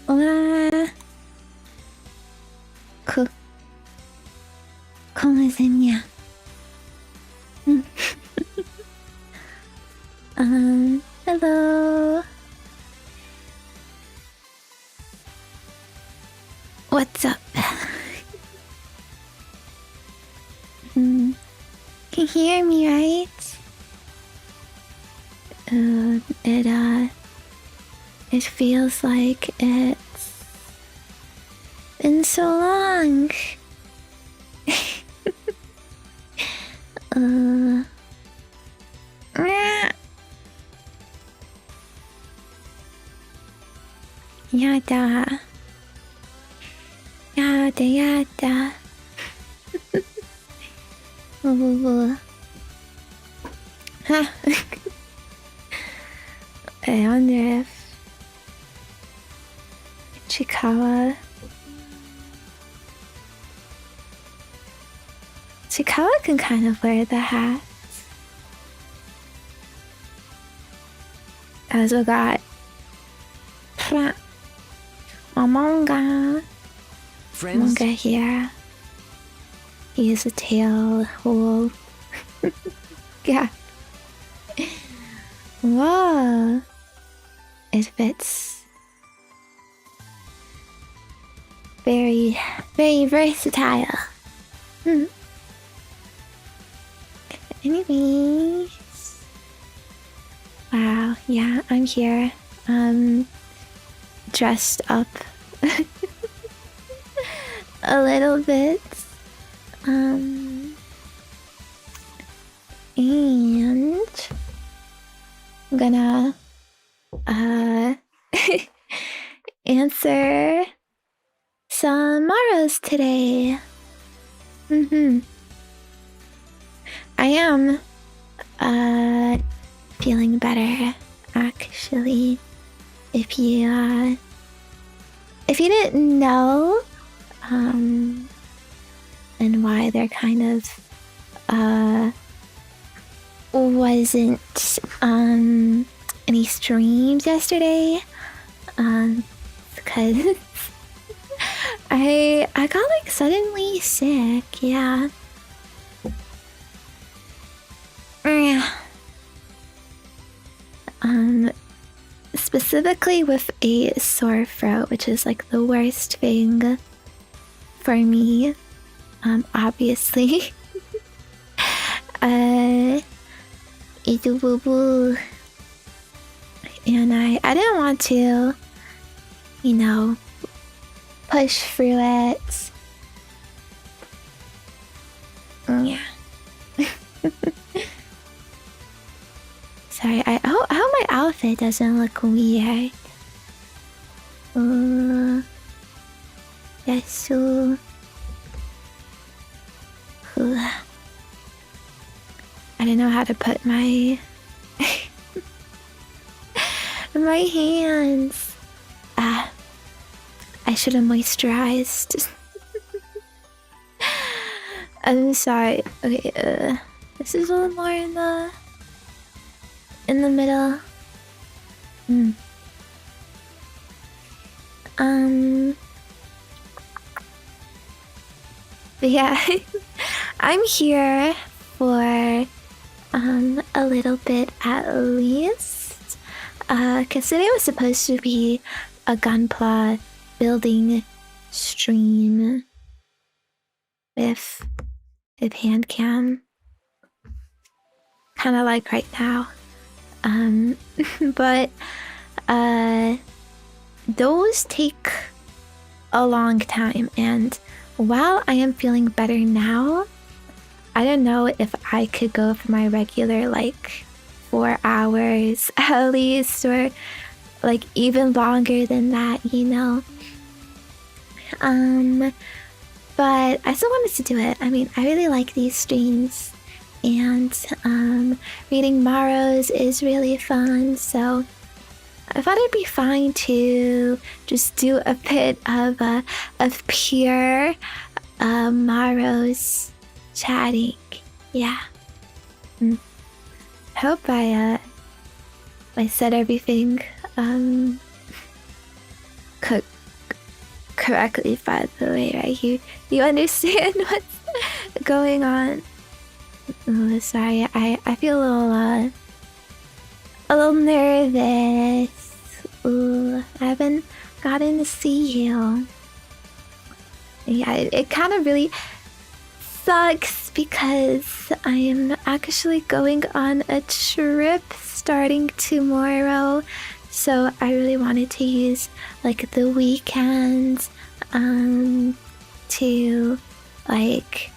Hola. ¿Cómo es Zenya? Hello. What's up? Can you hear me, right? It feels like it's been so long. Yada. Yada yada. Huh. I wonder if Chikawa can kind of wear the hat. I also got manga here. He is a tail wolf. Yeah. Whoa. It fits. Very, very versatile. Anyways. Wow, yeah, I'm here. Dressed up a little bit. And I'm gonna answer some Maros today. I am feeling better, actually. If you didn't know, and why there kind of wasn't any streams yesterday. Because I got like suddenly sick, yeah. Specifically with a sore throat, which is like the worst thing for me. Obviously. It's a boo-boo. And I didn't want to, you know, push through it. Yeah. Sorry, I hope my outfit doesn't look weird. Yes, so. I don't know how to put my my hands. I should have moisturized. I'm sorry. Okay, this is a little more in the middle. But yeah, I'm here for a little bit at least. Cause today was supposed to be a Gunpla building stream with hand cam. Kinda like right now. But those take a long time, and while I am feeling better now, I don't know if I could go for my regular like 4 hours at least, or like even longer than that, you know. But I still wanted to do it. I mean, I really like these streams, and reading Maros is really fun, so I thought it'd be fine to just do a bit of pure Maros chatting. Yeah. Hope I said everything correctly, by the way, right? You understand what's going on. Oh, sorry, I feel a little nervous. Ooh, I haven't gotten to see you. Yeah, it kind of really sucks because I am actually going on a trip starting tomorrow. So I really wanted to use like the weekend to like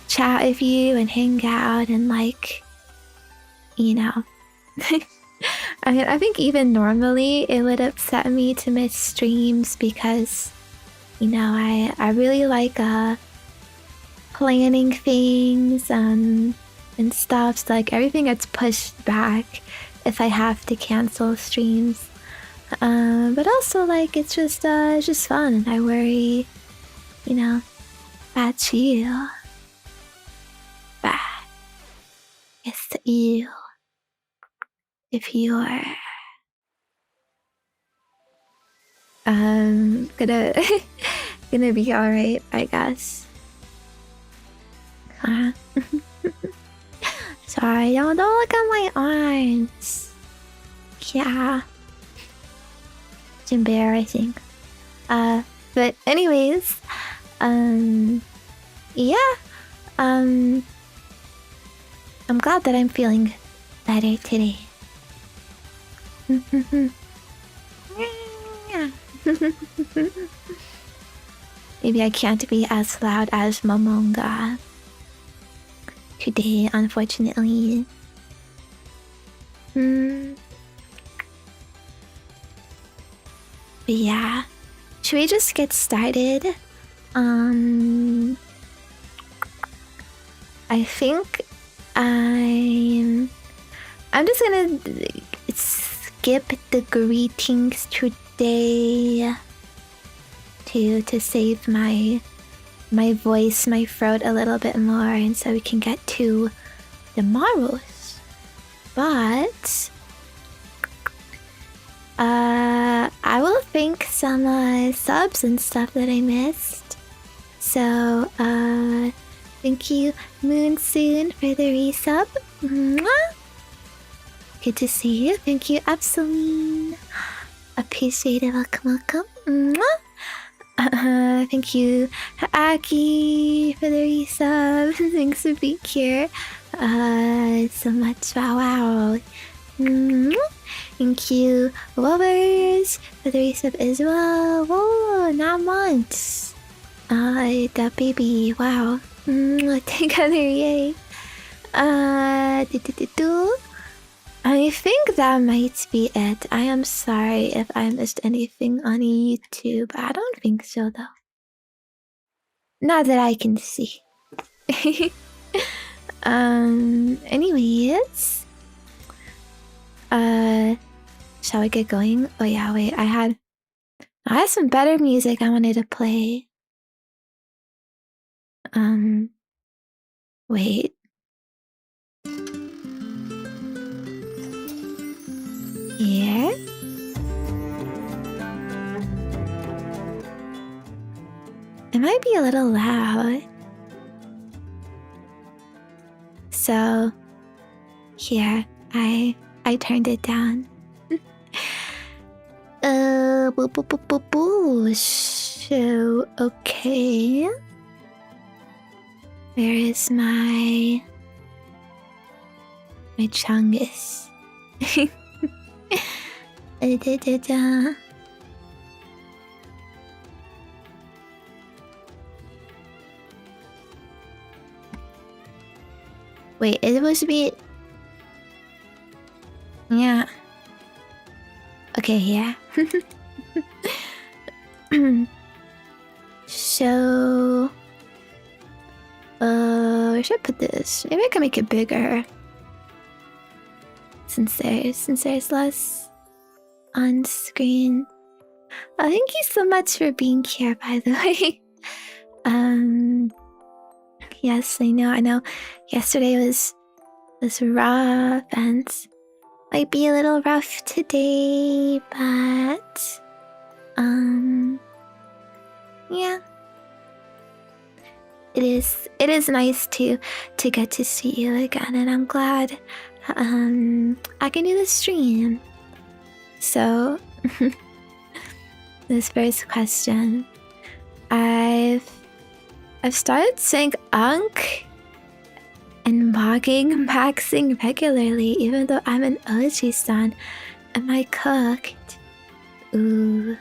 chat with you and hang out and like, you know. I mean, I think even normally it would upset me to miss streams because, you know, I really like planning things and stuff. So like everything gets pushed back if I have to cancel streams. But also like it's just fun, and I worry, you know, about you. But it's you. If you're gonna gonna be alright, I guess. Sorry, don't look at my arms. Yeah. It's embarrassing. But anyways, yeah. I'm glad that I'm feeling better today. Maybe I can't be as loud as Momonga today, unfortunately. But yeah, should we just get started? I think I'm just gonna skip the greetings today to save my my voice, my throat a little bit more, and so we can get to the morals. But I will thank some subs and stuff that I missed. So thank you Moonsoon for the resub. Mwah! Good to see you. Thank you Absoline. Appreciate it. Welcome. Mwah! Thank you Aki for the resub. Thanks for being here so much. Wow. Thank you Lovers for the resub as well. Whoa, 9 months. That baby. Wow. Together, yay. I think that might be it. I am sorry if I missed anything on YouTube. I don't think so, though. Not that I can see. Anyways. Shall we get going? Oh yeah, wait, I had some better music I wanted to play. Wait. Here. It might be a little loud. So, here, I turned it down. So, okay. Where is my chungus? Wait, is it supposed to be? Yeah. Okay, yeah. So, where should I put this? Maybe I can make it bigger. Since there's less on screen. Oh, thank you so much for being here, by the way. Yes, I know. Yesterday was rough and might be a little rough today, but yeah. It is nice to get to see you again, and I'm glad I can do the stream. So this first question, I've started saying Ankh and maxing regularly, even though I'm an OG-stan. Am I cooked? Ooh.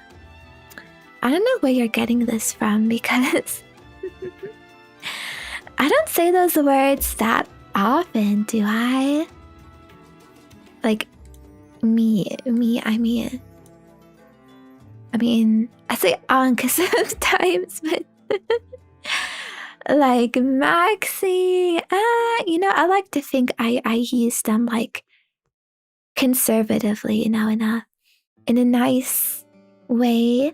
I don't know where you're getting this from, because I don't say those words that often, do I? Like, me, I mean, I say Ankh sometimes, but like maxing, I like to think I use them like conservatively, in a nice way,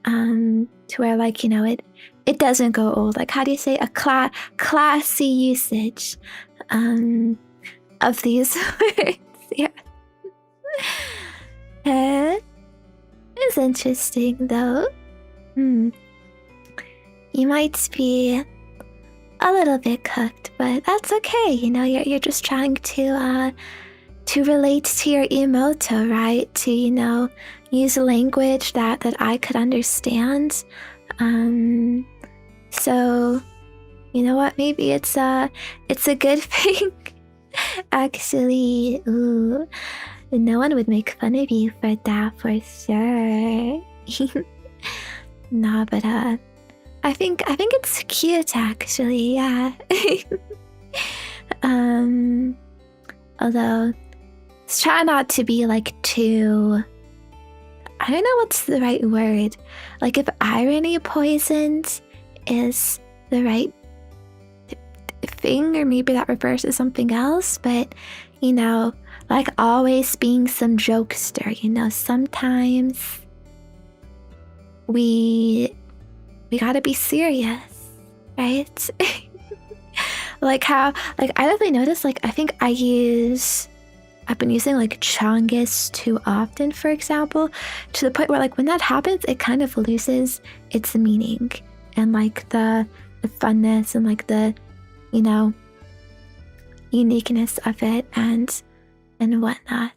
to where, like, it doesn't go old. Like, how do you say, a classy usage of these words? Yeah. It's interesting though. You might be a little bit cooked, but that's okay. You're just trying to relate to your emoto, right? To use language that I could understand. So you know what? Maybe it's a good thing. Actually, ooh, no one would make fun of you for that, for sure. Nah, but I think it's cute, actually. Yeah. Although, let's try not to be like too. I don't know what's the right word. Like, if irony poisoned is the right thing, or maybe that refers to something else, but like always being some jokester, sometimes we gotta be serious. right? Like how, like I definitely noticed, like I think I've been using like chongus too often, for example, to the point where like when that happens, it kind of loses its meaning and like the funness and like the, you know, uniqueness of it and whatnot.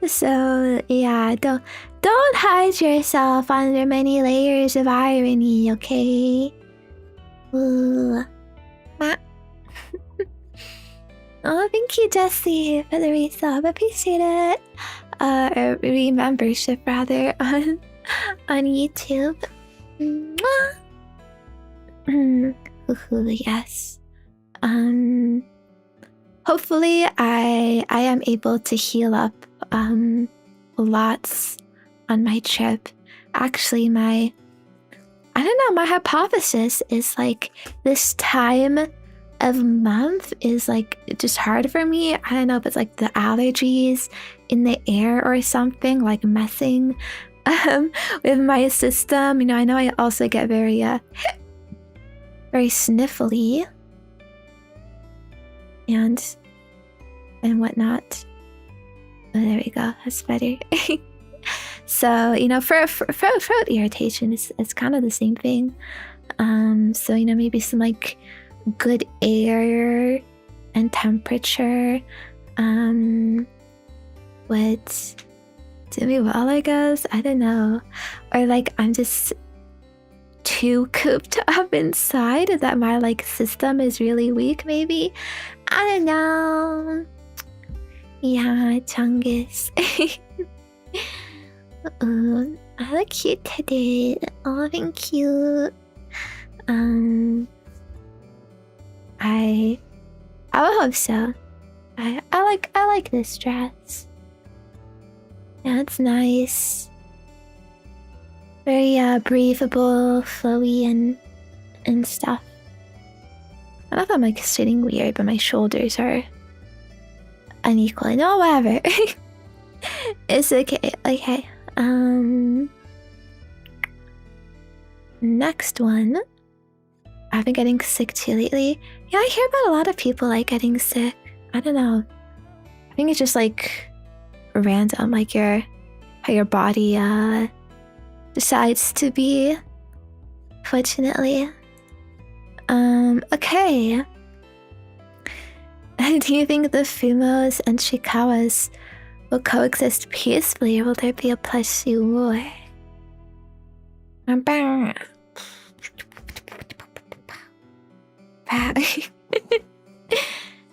So yeah, don't hide yourself under many layers of irony, okay? Ooh. Oh, thank you, Jessie, for the resub. Appreciate it. Or membership rather on YouTube. Yes. Hopefully I am able to heal up lots on my trip. Actually, my hypothesis is like this time of month is like just hard for me. I don't know if it's like the allergies in the air or something, like messing with my system. You know, I know I also get very sniffly and whatnot. Oh, there we go. That's better. So, you know, for throat irritation, it's kind of the same thing. So, you know, maybe some like good air and temperature would do me well, I guess. I don't know. Or like I'm just too cooped up inside that my like system is really weak, maybe. I don't know. Yeah, Chungus. I look cute today. Oh, thank you. I would hope so. I like this dress. Yeah, it's nice. Very breathable, flowy, and stuff. I don't know if I'm like sitting weird, but my shoulders are unequal. No, whatever. It's okay. Okay. Next one. I've been getting sick too lately. Yeah, I hear about a lot of people like getting sick. I don't know. I think it's just like random, like how your body decides to be. Fortunately. Okay. Do you think the Fumos and Chikawas will coexist peacefully, or will there be a plushie war?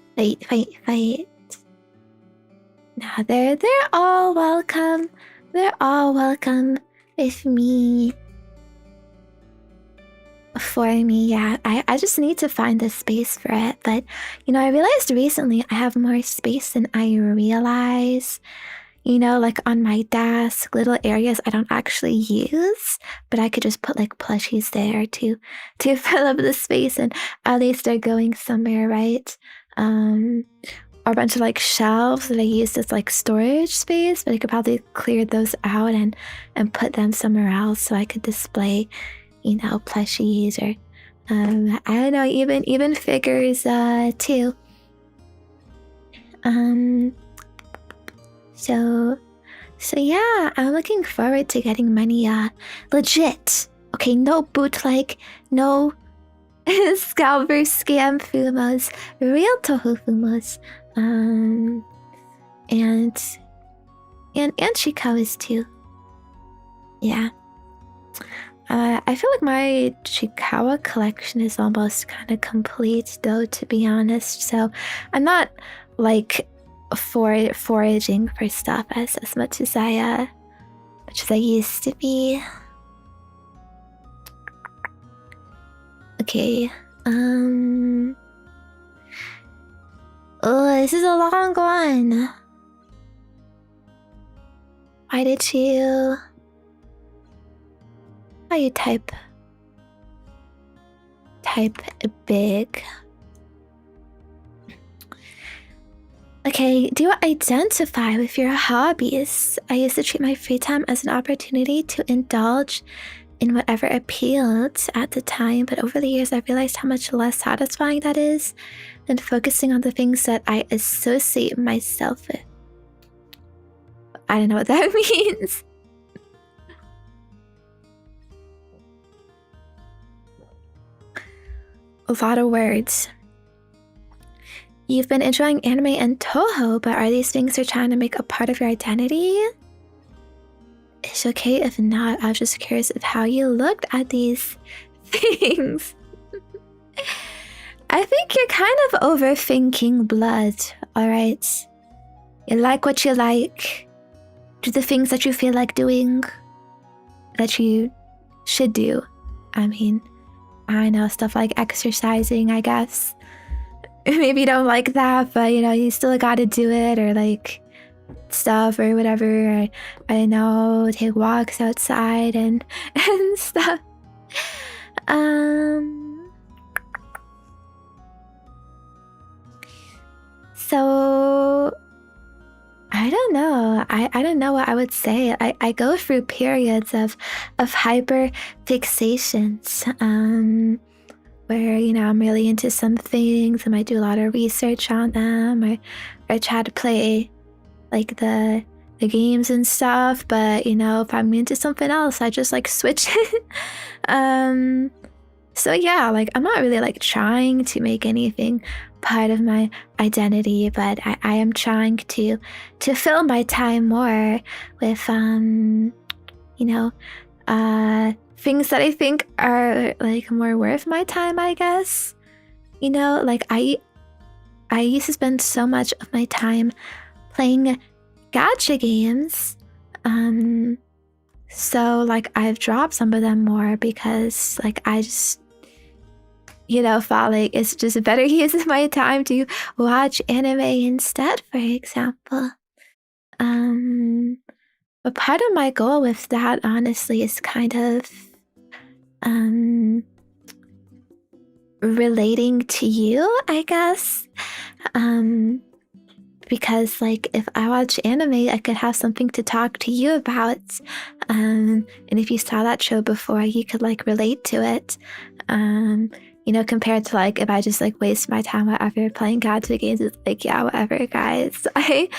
Fight. Now they're all welcome. They're all welcome with me. For me, yeah. I just need to find the space for it. But, you know, I realized recently I have more space than I realize. You know, like on my desk, little areas I don't actually use, but I could just put like plushies there to fill up the space, and at least they're going somewhere, right? Or a bunch of like shelves that I use as like storage space, but I could probably clear those out and put them somewhere else so I could display, you know, plushies or I don't know, even figures too. So yeah, I'm looking forward to getting money legit. Okay, no bootleg, no scalper scam Fumos, real Toho Fumos. And Chikawas too. Yeah. I feel like my Chikawa collection is almost kind of complete though, to be honest. So I'm not like foraging for stuff as much as I used to be. Okay. Oh, this is a long one. Why did you? Why you type big? Okay, do you identify with your hobbies? I used to treat my free time as an opportunity to indulge in whatever appealed at the time, but over the years I realized how much less satisfying that is than focusing on the things that I associate myself with. I don't know what that means. A lot of words. You've been enjoying anime and Toho, but are these things you're trying to make a part of your identity? It's okay if not. I was just curious of how you looked at these things. I think you're kind of overthinking blood, alright? You like what you like. Do the things that you feel like doing. That you should do. I mean, I know, stuff like exercising, I guess. Maybe you don't like that, but you know, you still gotta do it, or like stuff or whatever. I know, take walks outside and stuff. So I don't know. I don't know what I would say. I go through periods of hyper fixations. Where, you know, I'm really into some things. I might do a lot of research on them, or try to play like the games and stuff. But you know, if I'm into something else, I just like switch it. So yeah, like I'm not really like trying to make anything part of my identity, but I am trying to fill my time more with you know, things that I think are like more worth my time, I guess. You know, like I used to spend so much of my time playing gacha games. So like I've dropped some of them more because like I just, you know, felt like it's just a better use of my time to watch anime instead, for example. But part of my goal with that, honestly, is kind of relating to you, I guess. Because like if I watch anime, I could have something to talk to you about. And if you saw that show before, you could like relate to it. You know, compared to like if I just like waste my time whatever playing gacha games, it's like, yeah, whatever, guys. I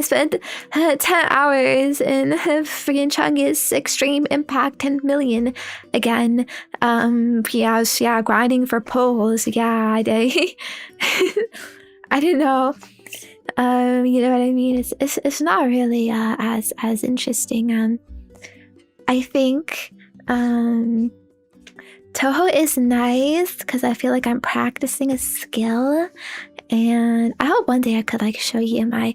spent 10 hours in freaking Chungus Extreme Impact 10 million again. Yeah, grinding for poles. Yeah, I did. I don't know. You know what I mean? It's not really as interesting. I think Toho is nice because I feel like I'm practicing a skill, and I hope one day I could like show you my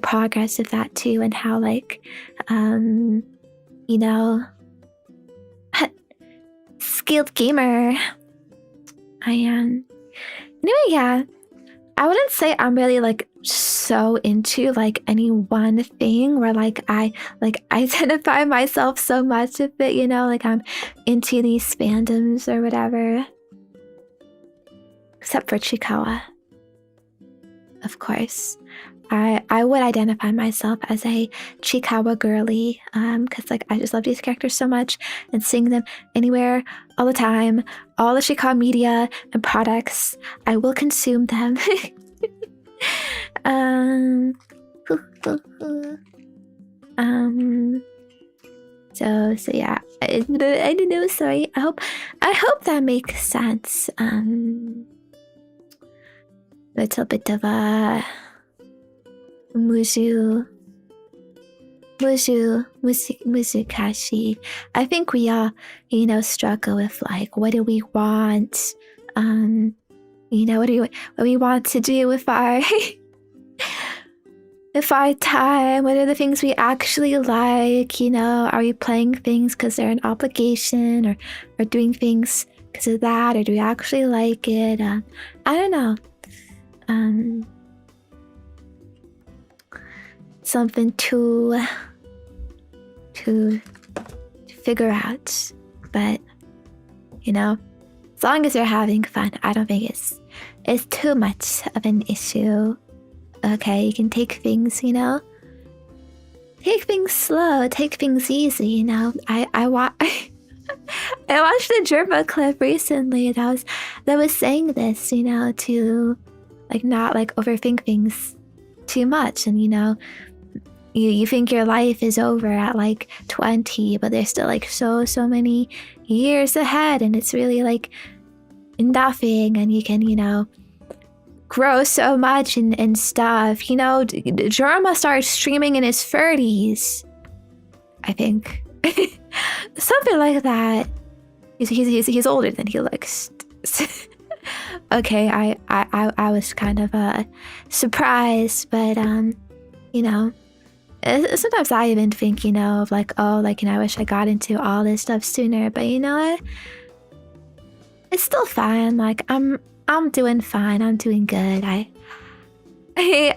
progress with that too, and how like you know, skilled gamer I am. Anyway, yeah, I wouldn't say I'm really like so into like any one thing where like I like identify myself so much with it, you know, like I'm into these fandoms or whatever. Except for Chikawa. Of course. I would identify myself as a Chikawa girly, because like I just love these characters so much, and seeing them anywhere, all the time, all the Chikawa media and products, I will consume them. So yeah, I don't know. Sorry. I hope that makes sense. Little bit of a Muzukashi. I think we all, you know, struggle with like, what do we want? You know, what do we want to do with our with our time? What are the things we actually like? You know, are we playing things because they're an obligation, or doing things because of that, or do we actually like it? I don't know. Something to figure out, but you know, as long as you're having fun, I don't think it's too much of an issue. Okay, you can take things, you know, take things slow, take things easy, you know. I I watched a Germa clip recently that was saying this, you know, to like not like overthink things too much, and you know, you think your life is over at like 20, but there's still like so many years ahead, and it's really like nothing, and you can, you know, grow so much and stuff. You know, Germa started streaming in his 30s, I think. Something like that. He's older than he looks. Okay, I was kind of surprised, but you know, sometimes I even think, you know, of like, oh, like, you know, I wish I got into all this stuff sooner, but you know what? It's still fine. Like I'm doing fine. I'm doing good. I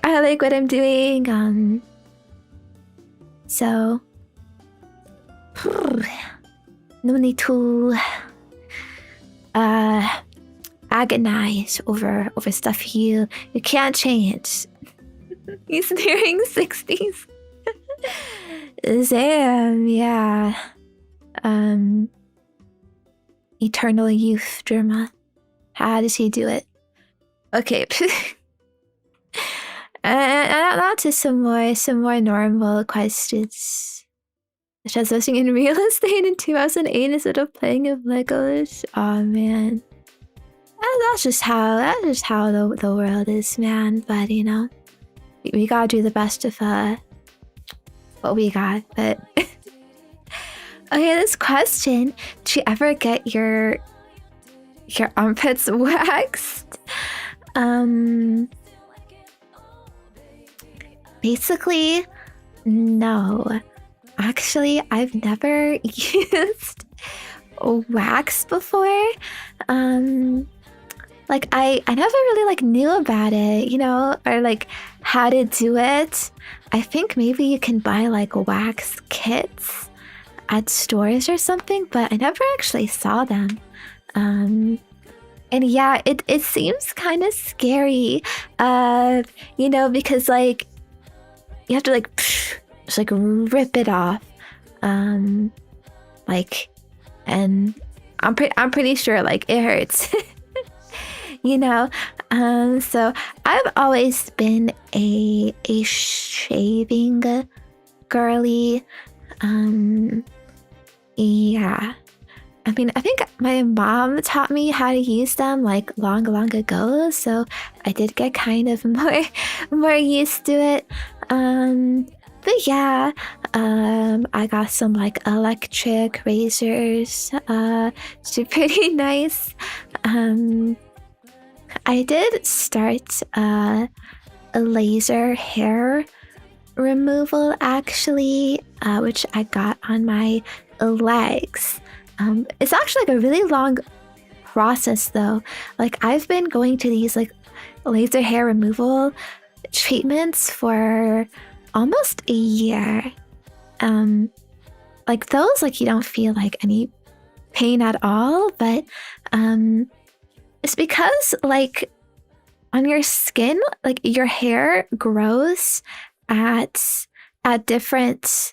like what I'm doing. So no need to agonize over stuff you can't change. He's nearing 60s. Zam, yeah. Eternal youth drama. How does he do it? Okay. Now to some more normal questions. Such as investing in real estate in 2008 instead of playing with Legos. Oh man. That's just how the world is, man. But you know, we gotta do the best of what we got. But okay, this question: did you ever get your armpits waxed? Basically, no. Actually, I've never used wax before. Like I never really like knew about it, you know, or like how to do it. I think maybe you can buy like wax kits at stores or something, but I never actually saw them. And yeah, it seems kind of scary, you know, because like you have to like just like rip it off, like, and I'm pretty sure like it hurts. You know, so I've always been a shaving girly. Yeah, I mean, I think my mom taught me how to use them like long ago, so I did get kind of more used to it. But yeah, I got some like electric razors. They're pretty nice. I did start a laser hair removal actually, which I got on my legs. It's actually like a really long process though. Like I've been going to these like laser hair removal treatments for almost a year. Like those, like you don't feel like any pain at all, but it's because like on your skin, like your hair grows at different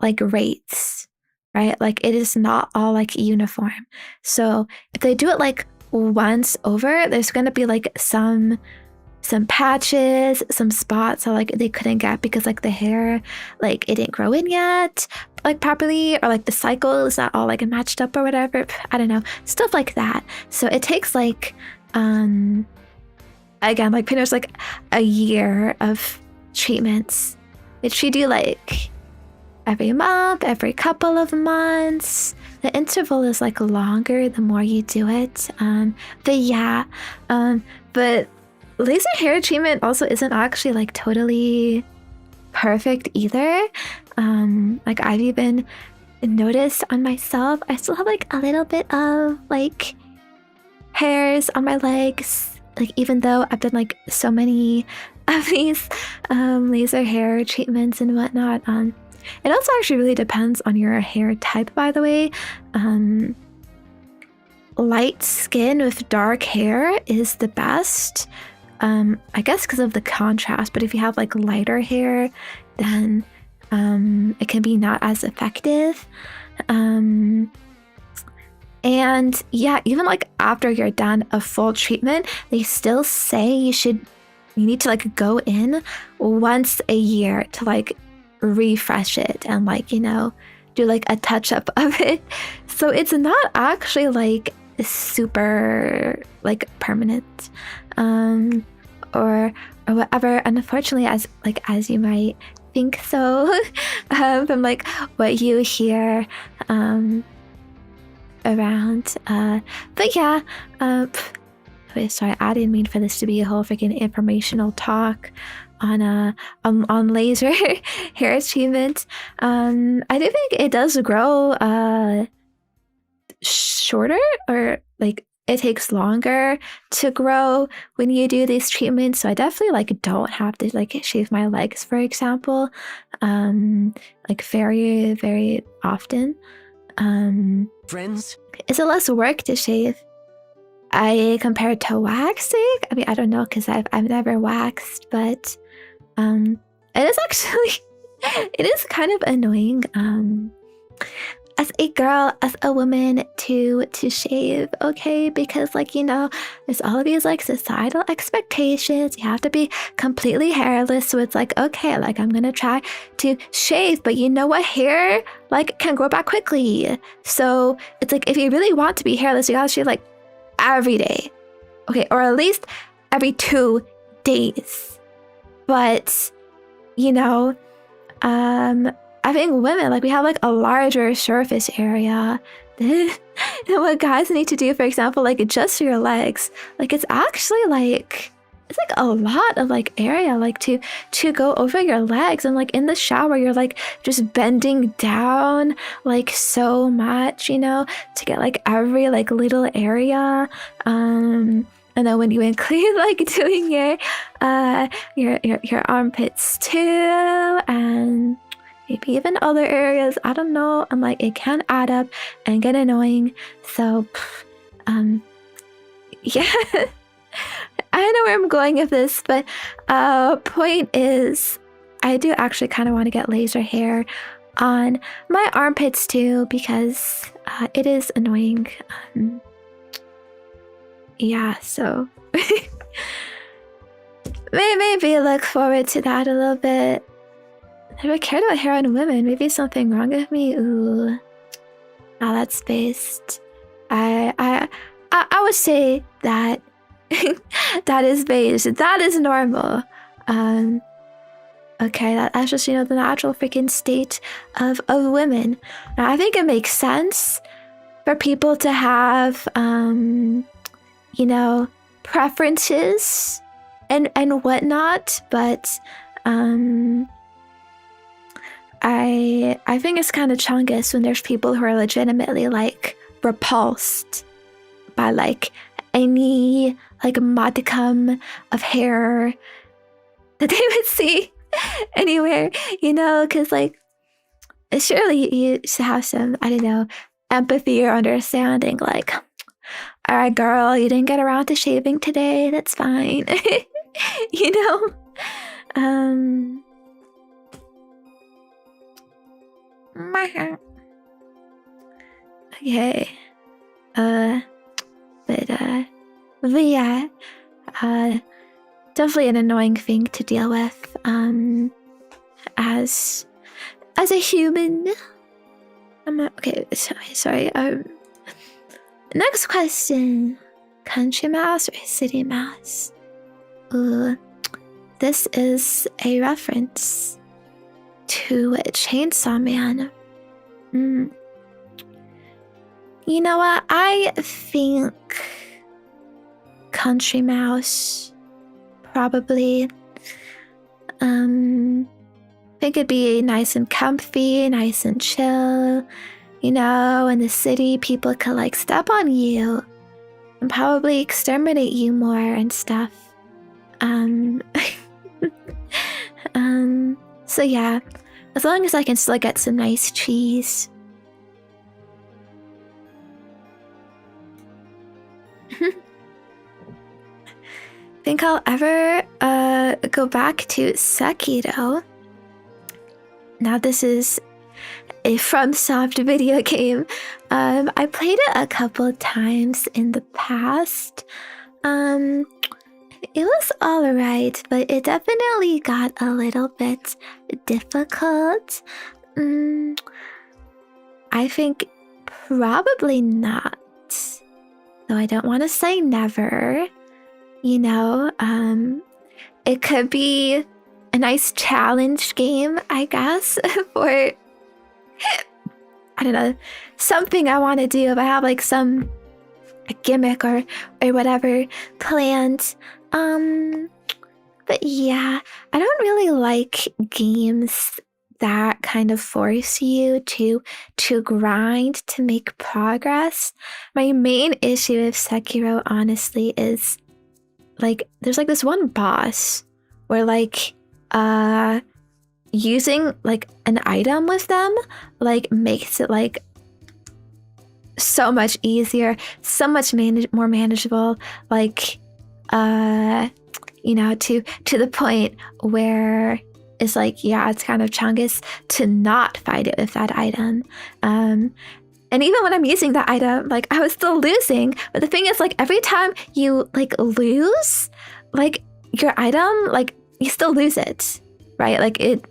like rates, right? Like it is not all like uniform. So if they do it like once over, there's gonna be like some patches, some spots that like they couldn't get because like the hair like it didn't grow in yet like properly, or like the cycle is not all like matched up or whatever. I don't know, stuff like that. So it takes like again like pretty much like a year of treatments, which you do like every month, every couple of months. The interval is like longer the more you do it. But yeah, but laser hair treatment also isn't actually like totally perfect either. Like I've even noticed on myself, I still have like a little bit of like hairs on my legs, like even though I've done like so many of these laser hair treatments and whatnot. It also actually really depends on your hair type, by the way. Light skin with dark hair is the best, I guess because of the contrast, but if you have like lighter hair, then it can be not as effective. And yeah, even like after you're done a full treatment, they still say you need to like go in once a year to like refresh it and like, do like a touch up of it. So it's not actually like super like permanent or whatever. Unfortunately, as you might think so from like what you hear around. But yeah, wait, sorry, I didn't mean for this to be a whole freaking informational talk on laser hair treatment. I do think it does grow shorter, or like it takes longer to grow when you do these treatments. So I definitely like don't have to like shave my legs, for example, like very, very often. Friends? It's a less work to shave. Compared to waxing. I mean, I don't know because I've never waxed, but it is actually it is kind of annoying as a girl, as a woman to shave, okay? Because like, there's all of these like societal expectations. You have to be completely hairless. So it's like, okay, like I'm gonna try to shave, but you know what? Hair like can grow back quickly. So it's like if you really want to be hairless, you gotta shave like every day, okay, or at least every 2 days. But I think women, like, we have like a larger surface area than what guys need to do. For example, like adjust your legs, like it's actually like it's like a lot of like area like to go over your legs. And like in the shower you're like just bending down like so much, to get like every like little area. And then when you include like doing your armpits too, and maybe even other areas, I don't know, and like it can add up and get annoying. So yeah. I don't know where I'm going with this, but point is, I do actually kind of want to get laser hair on my armpits too, because it is annoying. Yeah, so maybe look forward to that a little bit. I never cared about hair on women. Maybe something wrong with me. Ooh, now that's based. I would say that. That is beige. That is normal. Okay, that's just the natural freaking state of women. Now, I think it makes sense for people to have preferences and whatnot, but I think it's kind of chungus when there's people who are legitimately like repulsed by like any like modicum of hair that they would see anywhere, because like surely you should have some, I don't know, empathy or understanding. Like, all right, girl, you didn't get around to shaving today. That's fine. Okay. But yeah, definitely an annoying thing to deal with, as a human. I'm not, okay, sorry. Next question. Country mouse or city mouse? Ooh, this is a reference to Chainsaw Man. You know what? I think country mouse, probably. Think it'd be nice and comfy, nice and chill. In the city, people could like step on you and probably exterminate you more and stuff. So yeah, as long as I can still get some nice cheese. Think I'll ever go back to Sekiro. Now this is a FromSoft video game. I played it a couple times in the past. It was alright, but it definitely got a little bit difficult. I think probably not. Though I don't want to say never. You know, it could be a nice challenge game, I guess, for, I don't know, something I want to do. If I have like some gimmick or whatever planned. But yeah, I don't really like games that kind of force you to grind to make progress. My main issue with Sekiro, honestly, is like there's like this one boss where like using like an item with them like makes it like so much easier, so much more manageable, like you know, to the point where it's like, yeah, it's kind of chungus to not fight it with that item. And even when I'm using that item, like I was still losing. But the thing is, like every time you like lose, like your item, like you still lose it, right? Like it's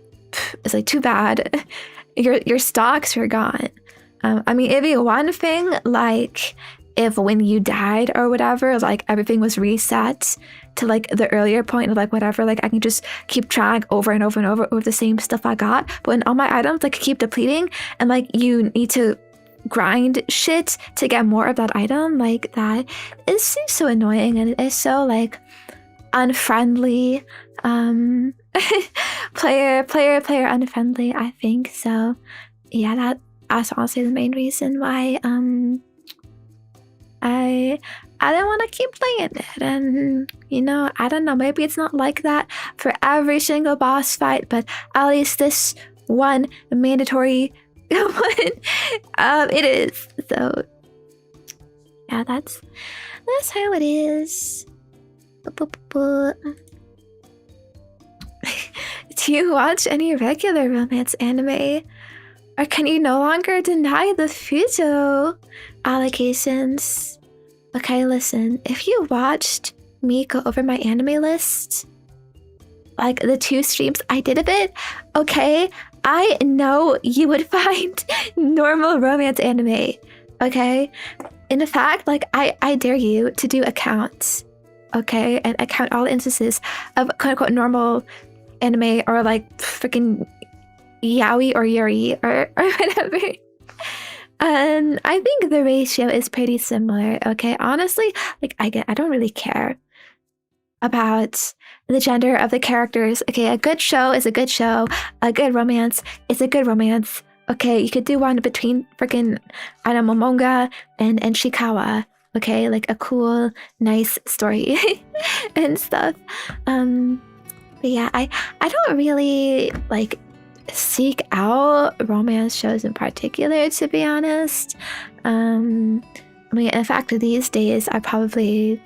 like too bad. Your stocks are gone. I mean, it'd be one thing like if when you died or whatever, like everything was reset to like the earlier point of like whatever, like I can just keep trying over and over and over with the same stuff I got. But when all my items like keep depleting and like you need to grind shit to get more of that item, like that is so annoying and it is so like unfriendly. player unfriendly, I think. So yeah, that's honestly the main reason why I didn't want to keep playing it. And you know, I don't know, maybe it's not like that for every single boss fight, but at least this one mandatory one it is. So yeah, that's how it is. Do you watch any regular romance anime? Or can you no longer deny the Fujo allegations? Okay, listen, if you watched me go over my anime list, like the 2 streams I did of it, okay, I know you would find normal romance anime, okay? In fact, like I dare you to do a count, okay? And account all instances of quote unquote normal anime or like freaking yaoi or yuri or whatever. I think the ratio is pretty similar, okay? Honestly, like I don't really care about the gender of the characters. Okay, a good show is a good show. A good romance is a good romance. Okay, you could do one between freaking Momonga and Shikawa. Okay, like a cool, nice story and stuff. But yeah, I don't really like seek out romance shows in particular, to be honest. I mean, in fact, these days I probably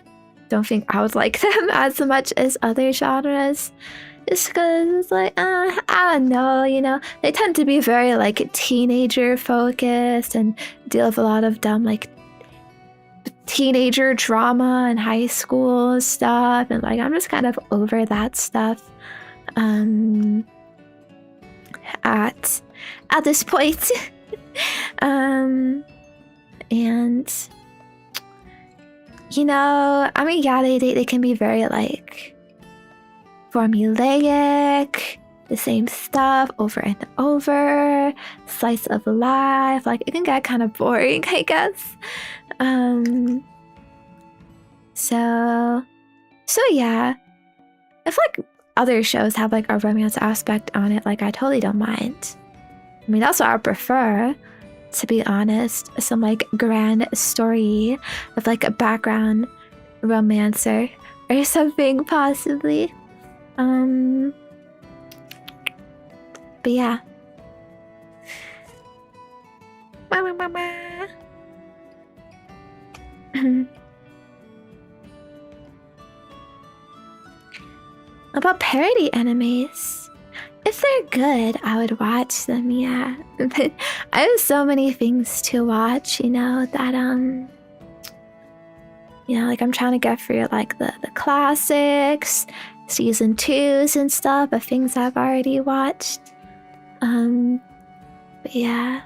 don't think I would like them as much as other genres, just because it's like I don't know, you know, they tend to be very like teenager focused and deal with a lot of dumb like teenager drama and high school stuff, and like I'm just kind of over that stuff at this point. And you know, I mean, yeah, they can be very like formulaic, the same stuff over and over, slice of life. Like it can get kind of boring, I guess. So yeah, if like other shows have like a romance aspect on it, like I totally don't mind. I mean, that's what I prefer, to be honest. Some like grand story with like a background romancer or something, possibly. But yeah. About parody animes, if they're good, I would watch them, yeah. But I have so many things to watch, you know, that you know, like I'm trying to get through like the classics, season 2s and stuff of things I've already watched. But yeah.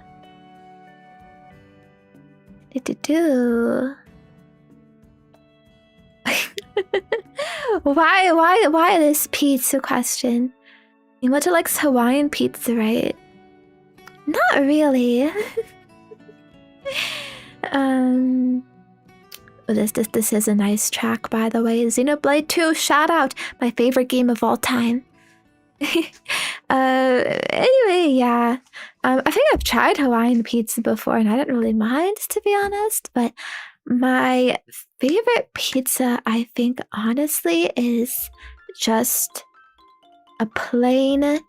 Do. Why this pizza question? You want to like Hawaiian pizza, right? Not really. This is a nice track, by the way. Xenoblade 2, shout out, my favorite game of all time. Anyway, yeah. I think I've tried Hawaiian pizza before and I didn't really mind, to be honest, but my favorite pizza, I think, honestly, is just a plain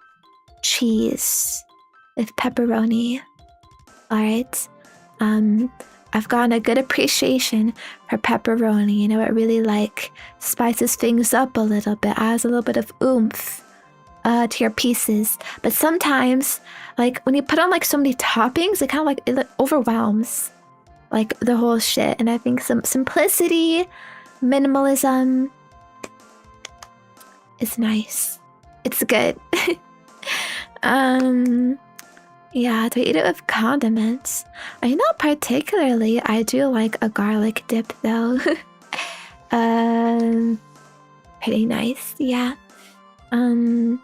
cheese with pepperoni. Alright? I've gotten a good appreciation for pepperoni. You know, it really like spices things up a little bit, adds a little bit of oomph to your pieces. But sometimes, like when you put on like so many toppings, it kind of like it overwhelms like the whole shit. And I think some simplicity, minimalism is nice. It's good. Yeah, to eat it with condiments. I mean, not particularly. I do like a garlic dip though. Pretty nice, yeah. And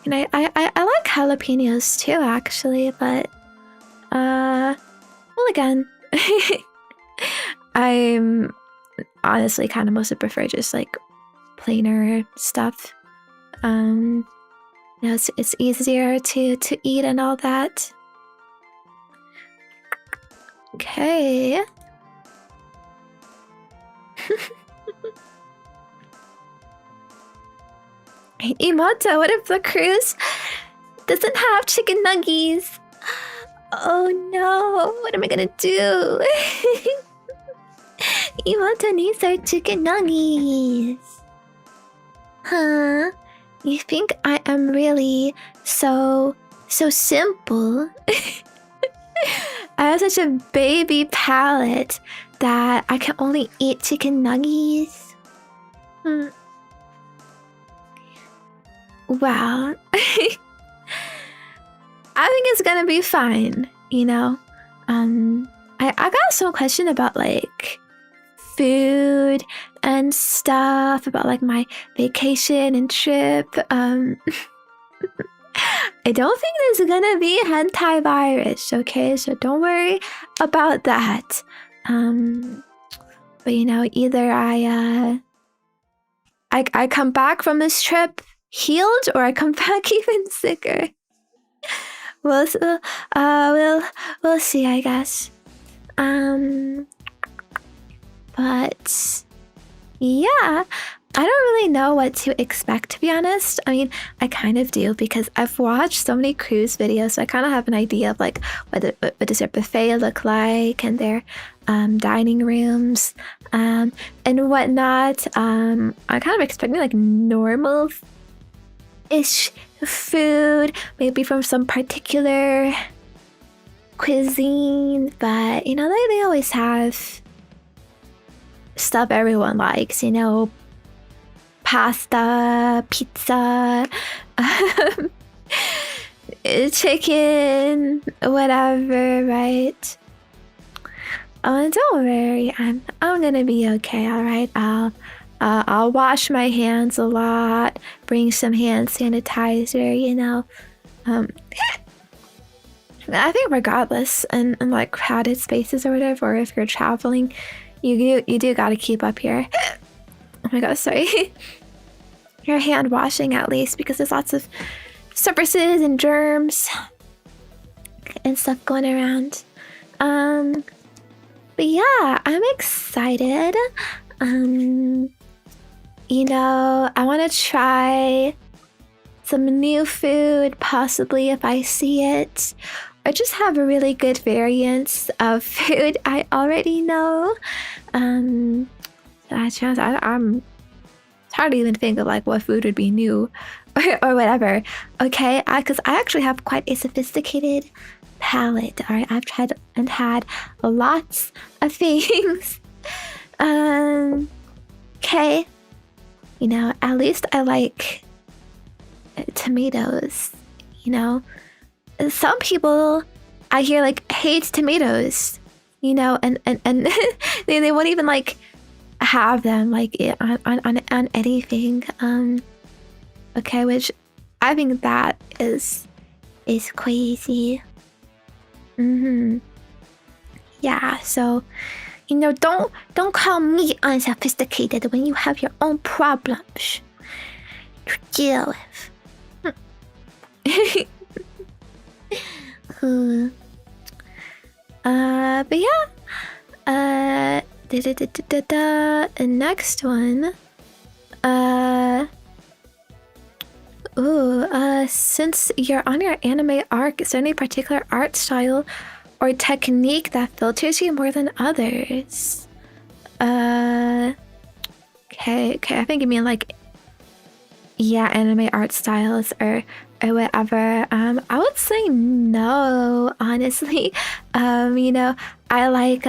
I like jalapenos too, actually, but well, again, I'm honestly kind of mostly prefer just like plainer stuff. You know, it's easier to eat and all that. Okay. Imoto, what if the cruise doesn't have chicken nuggies? Oh no, what am I gonna do? Imoto needs our chicken nuggies. Huh? You think I am really so simple? I have such a baby palate that I can only eat chicken nuggies. Wow. I think it's gonna be fine, you know? I got some question about like food and stuff, about like my vacation and trip. I don't think there's gonna be hentai virus, okay? So don't worry about that. But you know, either I come back from this trip healed, or I come back even sicker. We'll see, I guess. But yeah, I don't really know what to expect, to be honest. I mean, I kind of do, because I've watched so many cruise videos, so I kind of have an idea of like what does their buffet look like, and their dining rooms and whatnot. I'm kind of expecting like normal-ish food, maybe from some particular cuisine, but you know, they always have stuff everyone likes, you know, pasta, pizza, chicken, whatever, right? Oh, don't worry, I'm gonna be okay, all right? I'll wash my hands a lot, bring some hand sanitizer, you know. I think regardless, in like crowded spaces or whatever, or if you're traveling, you do gotta keep up your oh my god, sorry. Your hand washing, at least, because there's lots of surfaces and germs and stuff going around. But yeah, I'm excited. You know, I want to try some new food, possibly if I see it, or just have a really good variance of food I already know. It's hard to even think of like what food would be new or whatever. Okay, because I actually have quite a sophisticated palate. All right, I've tried and had lots of things. Okay, you know, at least I like tomatoes. You know, some people I hear like hate tomatoes. You know, and they won't even like have them like on anything. Okay, which I think that is crazy. Yeah, so you know, don't call me unsophisticated when you have your own problems to deal with. But yeah. The next one. Since you're on your anime arc, is there any particular art style or technique that filters you more than others? Okay, I think you mean like, yeah, anime art styles or whatever. I would say no, honestly. You know, I like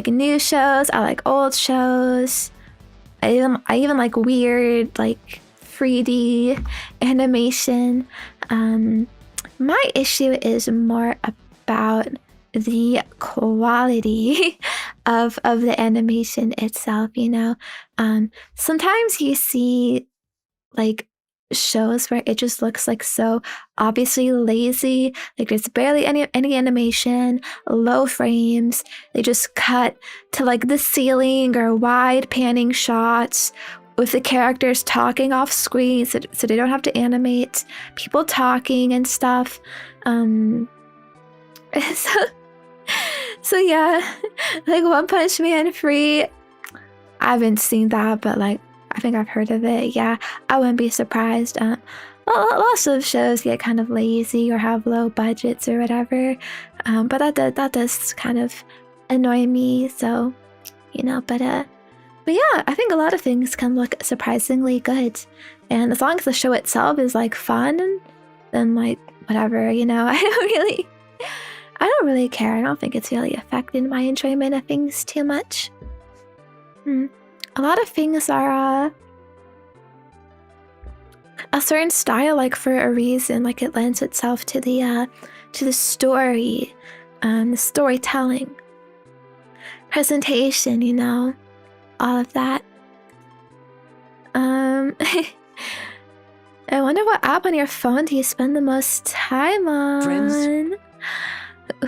new shows, I like old shows. I even like weird like 3D animation. My issue is more about the quality of the animation itself, you know. Sometimes you see like shows where it just looks like so obviously lazy, like there's barely any animation, low frames, they just cut to like the ceiling or wide panning shots with the characters talking off screen, so they don't have to animate people talking and stuff. So yeah, like One Punch Man Free, I haven't seen that, but like I think I've heard of it. Yeah, I wouldn't be surprised. Lots of shows get kind of lazy or have low budgets or whatever, but that does kind of annoy me. So, you know, but yeah, I think a lot of things can look surprisingly good, and as long as the show itself is like fun, then like whatever, you know, I don't really care. I don't think it's really affected my enjoyment of things too much. A lot of things are a certain style, like for a reason, like it lends itself to the story, the storytelling, presentation, you know, all of that. I wonder what app on your phone do you spend the most time on? Friends?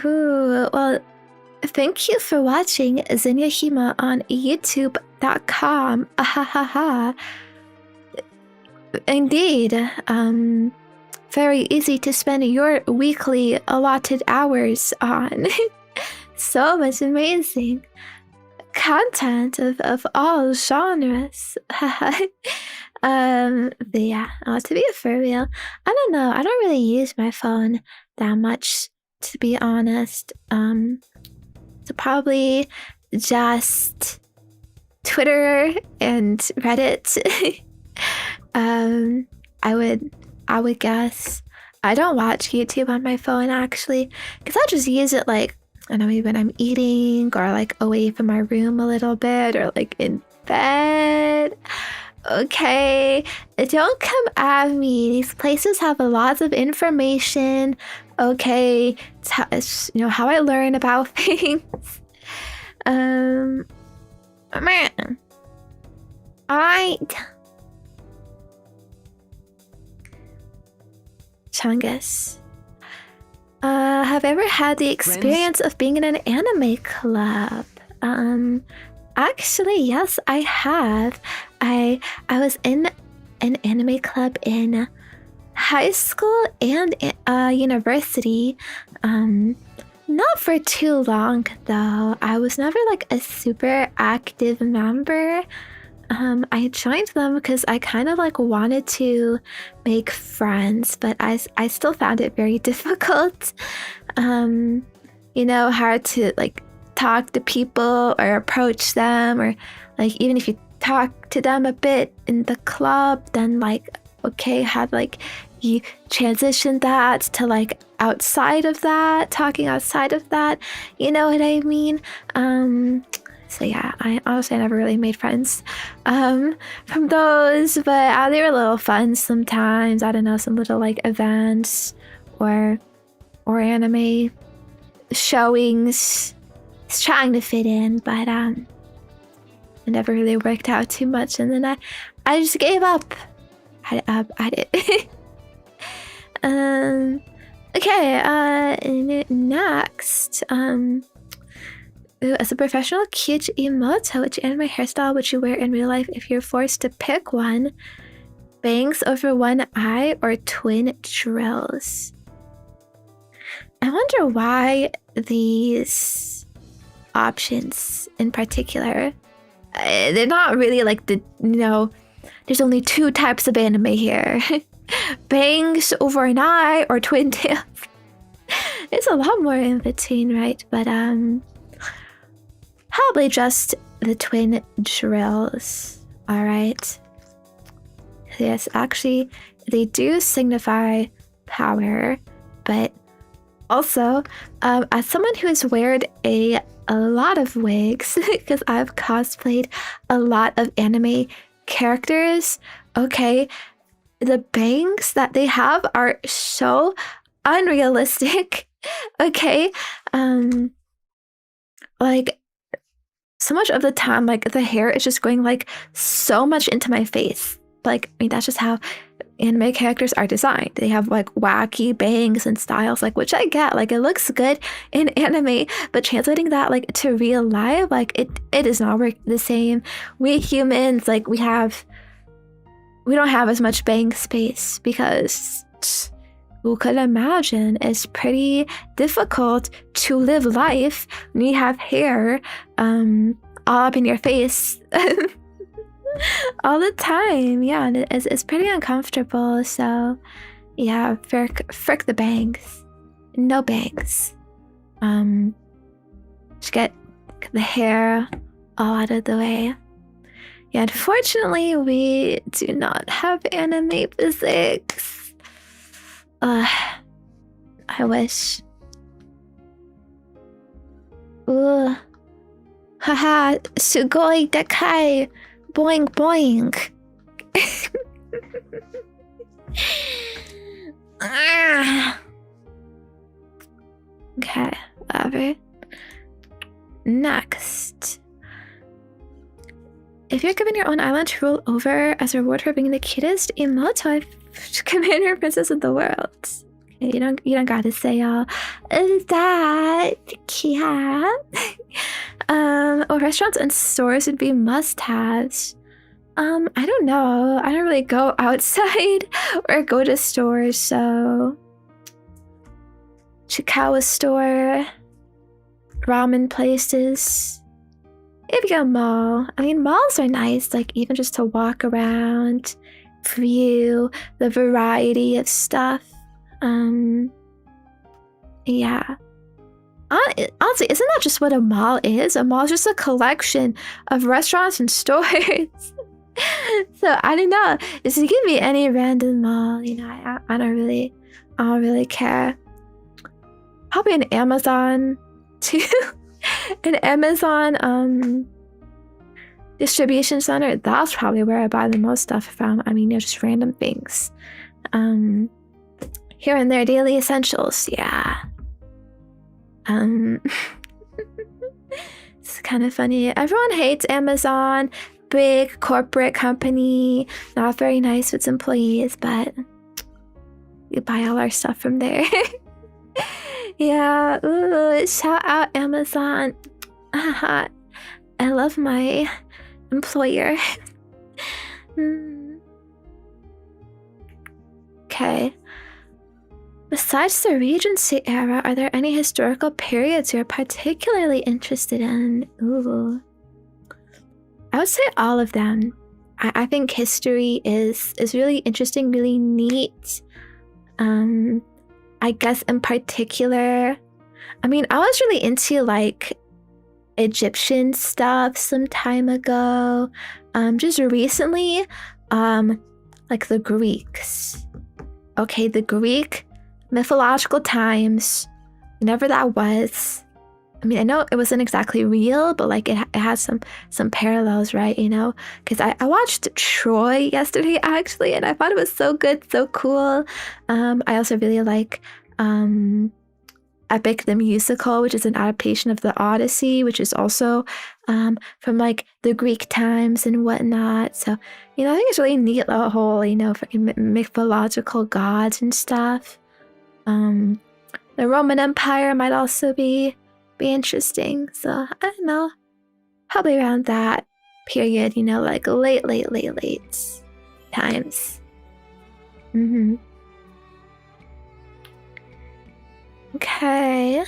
Ooh, well, thank you for watching Zenya Hima on youtube.com. Ahahaha. Indeed, very easy to spend your weekly allotted hours on. So much amazing content of all genres. But yeah, to be for real, I don't know. I don't really use my phone that much, to be honest. So probably just Twitter and Reddit. I would guess. I don't watch YouTube on my phone actually, because I just use it like, I don't know, maybe when I'm eating or like away from my room a little bit or like in bed. Okay, don't come at me. These places have a lot of information. Okay, it's you know how I learn about things. Man. Alright. Chungus. Have I ever had the experience of being in an anime club? Actually, yes, I have. I was in an anime club in high school and university. Not for too long though. I was never like a super active member. I joined them because I kind of like wanted to make friends, but I still found it very difficult. You know, hard to like talk to people or approach them, or like even if you talk to them a bit in the club, then like, okay, had like you transition that to like outside of that, talking outside of that, you know what I mean? So yeah, I honestly never really made friends from those, but they were little fun sometimes. I don't know, some little like events or anime showings, just trying to fit in, but it never really worked out too much, and then I just gave up. I did. Okay, next, as a professional kid emote, which anime hairstyle would you wear in real life if you're forced to pick one? Bangs over one eye or twin drills? I wonder why these options in particular. They're not really like there's only two types of anime here. Bangs over an eye or twin tails. There's a lot more in between, right? But probably just the twin drills. All right. Yes, actually, they do signify power, but also, as someone who has weared a lot of wigs, because I've cosplayed a lot of anime characters, okay, the bangs that they have are so unrealistic, okay? Like, so much of the time, like, the hair is just going, like, so much into my face. Like, I mean, that's just how anime characters are designed. They have like wacky bangs and styles, like, which I get, like, it looks good in anime, but translating that like to real life, like it does not work the same. We humans, like, we don't have as much bang space because who could imagine it's pretty difficult to live life when you have hair all up in your face all the time. Yeah, and it's pretty uncomfortable. So yeah, frick the bangs. No bangs. Just get the hair all out of the way. Yeah, unfortunately, we do not have anime physics. I wish. Ooh. Haha, sugoi dekai. Boing boing. Okay, whatever. Next. If you're given your own island to rule over as a reward for being the cutest emote commander princess of the world. Okay, you don't gotta say all that, cat. Or restaurants and stores would be must-haves. I don't know. I don't really go outside or go to stores, so Chikawa store, ramen places, maybe a mall. I mean, malls are nice, like, even just to walk around, view the variety of stuff. Yeah. Honestly, isn't that just what a mall is? A mall is just a collection of restaurants and stores. So I don't know. Just give me any random mall, you know, I don't really care. Probably an Amazon too. An Amazon distribution center. That's probably where I buy the most stuff from. I mean, just random things. Here and there, daily essentials. Yeah. It's kind of funny. Everyone hates Amazon. Big corporate company. Not very nice with its employees, but we buy all our stuff from there. Yeah. Ooh, shout out Amazon. I love my employer. Okay. Besides the Regency era, are there any historical periods you're particularly interested in? Ooh. I would say all of them. I think history is really interesting, really neat. I guess in particular, I mean, I was really into like Egyptian stuff some time ago. Just recently, like the Greeks. Okay, the Greek mythological times, whenever that was. I mean, I know it wasn't exactly real, but like it has some parallels, right? You know, because I watched Troy yesterday actually, and I thought it was so good, so cool. I also really like Epic the Musical, which is an adaptation of the Odyssey, which is also from like the Greek times and whatnot. So, you know, I think it's really neat, the whole, you know, freaking mythological gods and stuff. The Roman Empire might also be interesting. So, I don't know, probably around that period, you know, like late times. Okay.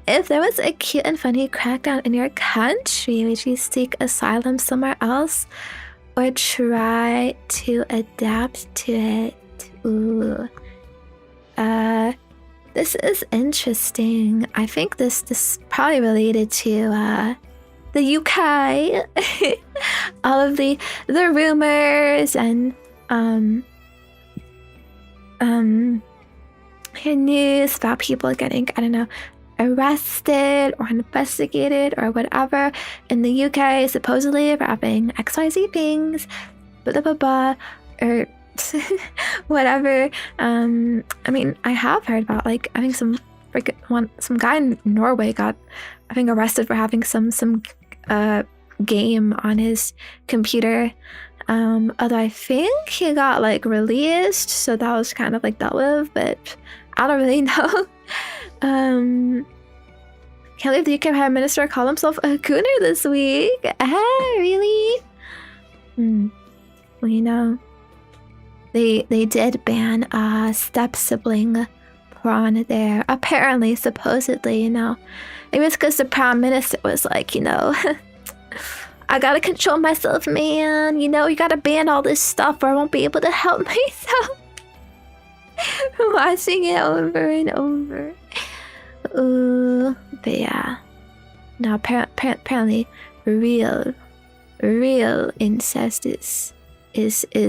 If there was a cute and funny crackdown in your country, would you seek asylum somewhere else or try to adapt to it? Ooh. This is interesting. I think this probably related to the UK. All of the rumors and news about people getting, I don't know, arrested or investigated or whatever in the UK, supposedly for having XYZ things, blah blah blah, or whatever. I mean, I have heard about, like, I think some guy in Norway got, I think, arrested for having some game on his computer. Although I think he got like released, so that was kind of like dealt with, but I don't really know. Can't believe the UK Prime Minister called himself a gooner this week. Really? Well, you know, they did ban step-sibling porn there. Apparently, supposedly, you know. Maybe it's because the Prime Minister was like, you know, I gotta control myself, man. You know, you gotta ban all this stuff or I won't be able to help myself. Watching it over and over. But yeah. No, apparently real incest is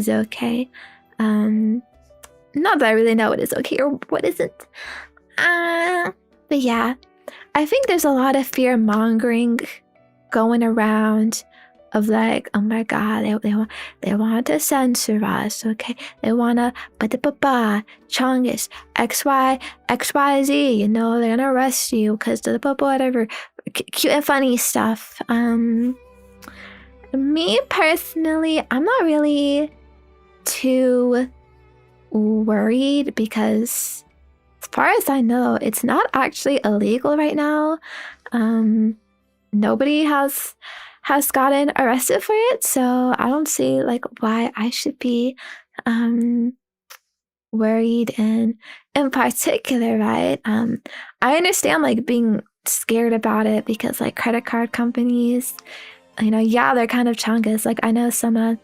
okay. Not that I really know what is okay or what isn't. But yeah, I think there's a lot of fear mongering going around of like, oh my god, they want to censor us, okay? They wanna Chongus, XYZ, you know, they're gonna arrest you because the whatever cute and funny stuff. Me personally, I'm not really too worried because as far as I know, it's not actually illegal right now. Nobody has gotten arrested for it, so I don't see like why I should be worried in particular, right? I understand like being scared about it because like credit card companies, you know, yeah, they're kind of chungus. Like I know some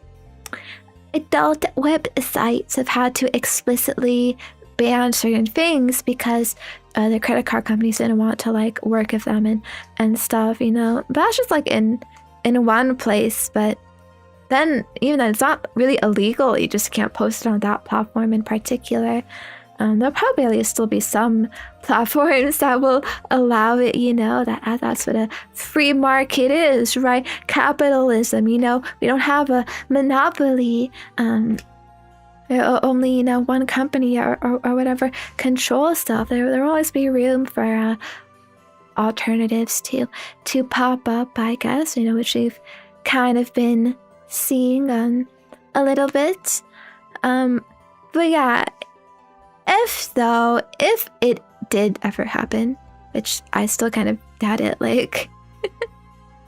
adult websites have had to explicitly ban certain things because the credit card companies didn't want to like work with them and stuff, you know. But that's just like in one place, but then even though it's not really illegal, you just can't post it on that platform in particular. There'll probably still be some platforms that will allow it, you know, that's what a free market is, right? Capitalism, you know, we don't have a monopoly. Only, you know, one company or whatever control stuff. There will always be room for alternatives to pop up, I guess, you know, which we've kind of been seeing a little bit. But yeah, if it did ever happen, which I still kind of doubt it, like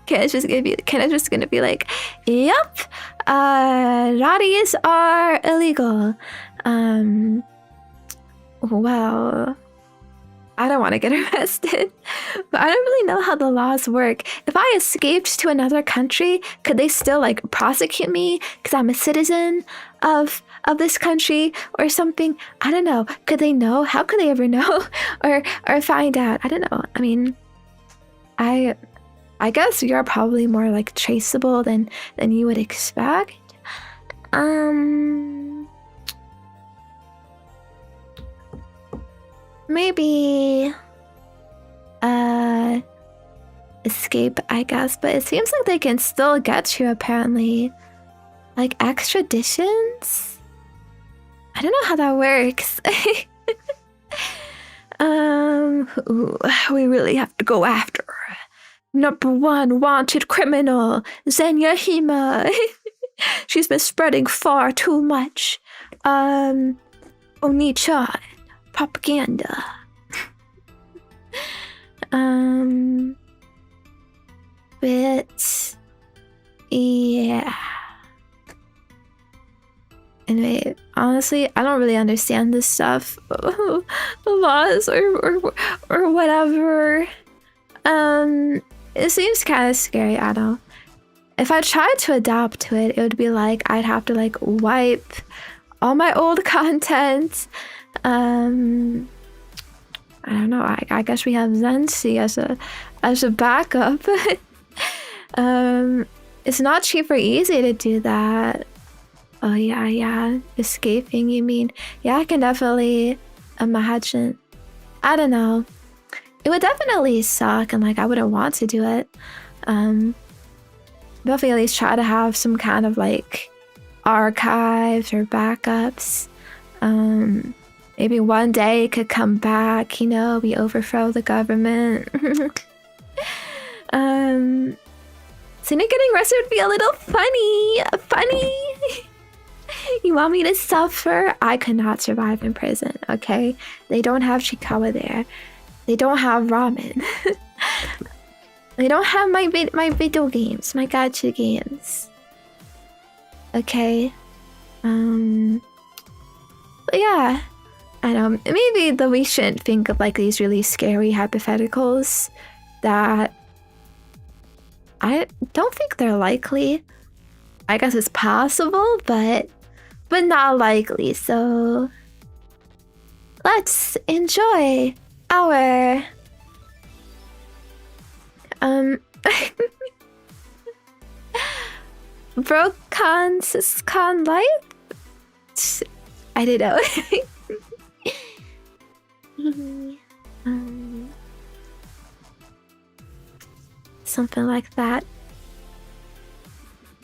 Kenna's just gonna be like, yep, rotties are illegal. Well, I don't want to get arrested, but I don't really know how the laws work. If I escaped to another country, could they still like prosecute me because I'm a citizen of this country or something? I don't know. Could they know? How could they ever know or find out? I don't know. I mean, I guess you're probably more like traceable than you would expect. Maybe escape, I guess, but it seems like they can still get you apparently. Like extraditions? I don't know how that works. We really have to go after #1 wanted criminal, Zenya Hima. She's been spreading far too much. Oni-chan. Propaganda. But yeah. Anyway, honestly, I don't really understand this stuff, the laws or whatever. It seems kind of scary. I don't know. If I tried to adapt to it, it would be like I'd have to like wipe all my old content. I don't know. I guess we have Zenya as a backup. It's not cheap or easy to do that. Oh yeah. Escaping, you mean? Yeah, I can definitely imagine. I don't know. It would definitely suck, and like I wouldn't want to do it. Definitely at least try to have some kind of like archives or backups. Maybe one day it could come back, we overthrow the government. Zenya getting arrested would be a little funny. You want me to suffer? I could not survive in prison, okay? They don't have Chikawa there. They don't have ramen. They don't have my video games, my gacha games. Okay. But yeah. I know, maybe that we shouldn't think of like these really scary hypotheticals that I don't think they're likely. I guess it's possible, but not likely. So let's enjoy our Broken Siscon life? I don't know. Something like that.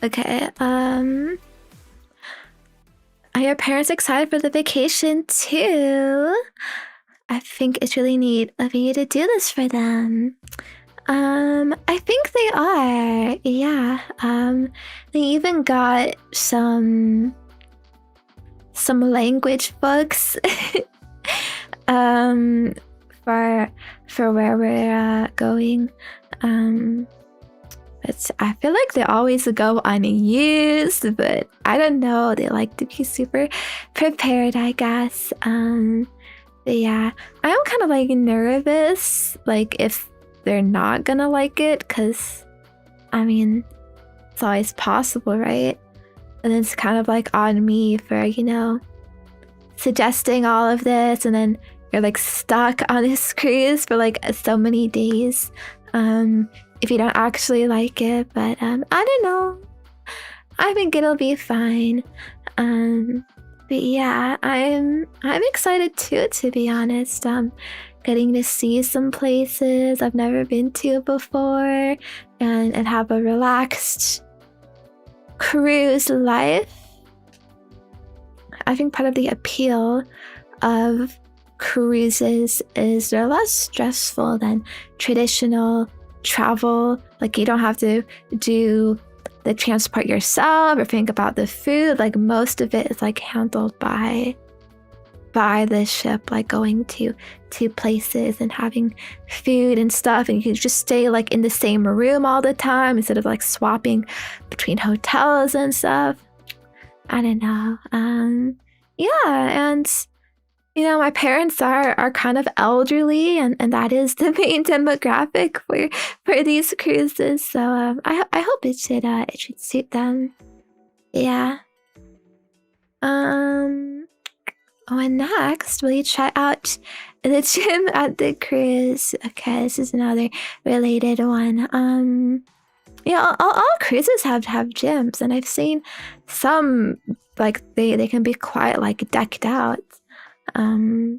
Okay, are your parents excited for the vacation too? I think it's really neat of you to do this for them. I think they are. Yeah. They even got some language books for where we're going. But I feel like they always go unused, but I don't know. They like to be super prepared, I guess. But yeah, I'm kind of like nervous, like if they're not gonna like it, because I mean, it's always possible, right? And it's kind of like on me for, suggesting all of this, and then you're like stuck on this cruise for like so many days. If you don't actually like it, but I don't know. I think it'll be fine. But yeah, I'm excited too, to be honest. Getting to see some places I've never been to before, and have a relaxed cruise life. I think part of the appeal of cruises is they're less stressful than traditional travel. Like you don't have to do the transport yourself or think about the food. Like most of it is like handled by the ship, like going to places and having food and stuff, and you can just stay like in the same room all the time instead of like swapping between hotels and stuff. I don't know. Yeah, and You know, my parents are kind of elderly, and that is the main demographic for these cruises. So I hope it should suit them. Yeah. Oh, and next, will you try out the gym at the cruise? Okay, this is another related one. Yeah, all cruises have gyms, and I've seen some like they can be quite like decked out. I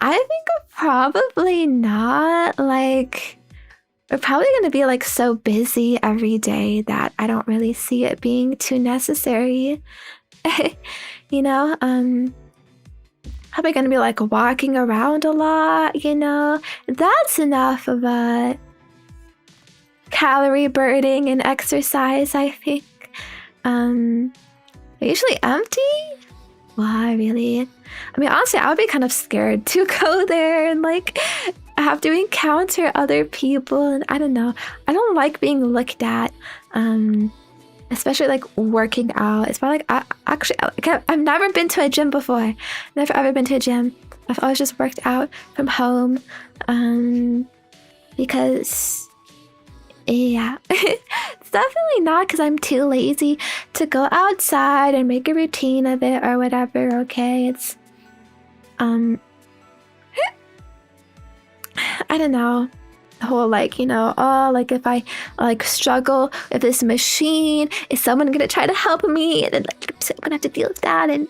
think probably not. Like, we're probably gonna be like so busy every day that I don't really see it being too necessary. You know, probably gonna be like walking around a lot, you know. That's enough of a calorie burning and exercise, I think. They're usually empty. Why, really? I mean, honestly, I would be kind of scared to go there and like have to encounter other people, and I don't know. I don't like being looked at, especially like working out. It's probably like I've never been to a gym before. Never ever been to a gym. I've always just worked out from home, because yeah, it's definitely not because I'm too lazy to go outside and make a routine of it or whatever. Okay, it's I don't know, the whole like, you know, oh, like if I like struggle with this machine, is someone gonna try to help me, and then like I'm gonna have to deal with that, and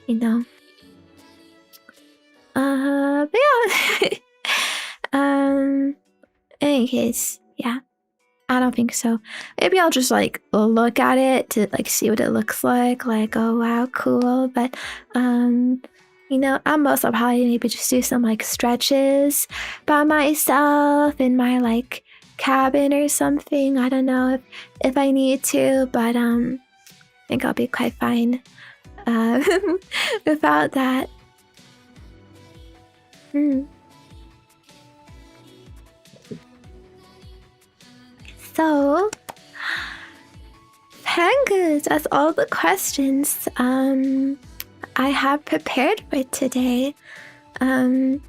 you know. But yeah. In case, yeah, I don't think so. Maybe I'll just like look at it to like see what it looks like. Like, oh wow, cool. But you know, I'll probably maybe just do some like stretches by myself in my like cabin or something. I don't know if I need to, but I think I'll be quite fine without that. So, Pangas, that's all the questions I have prepared for today. Sorry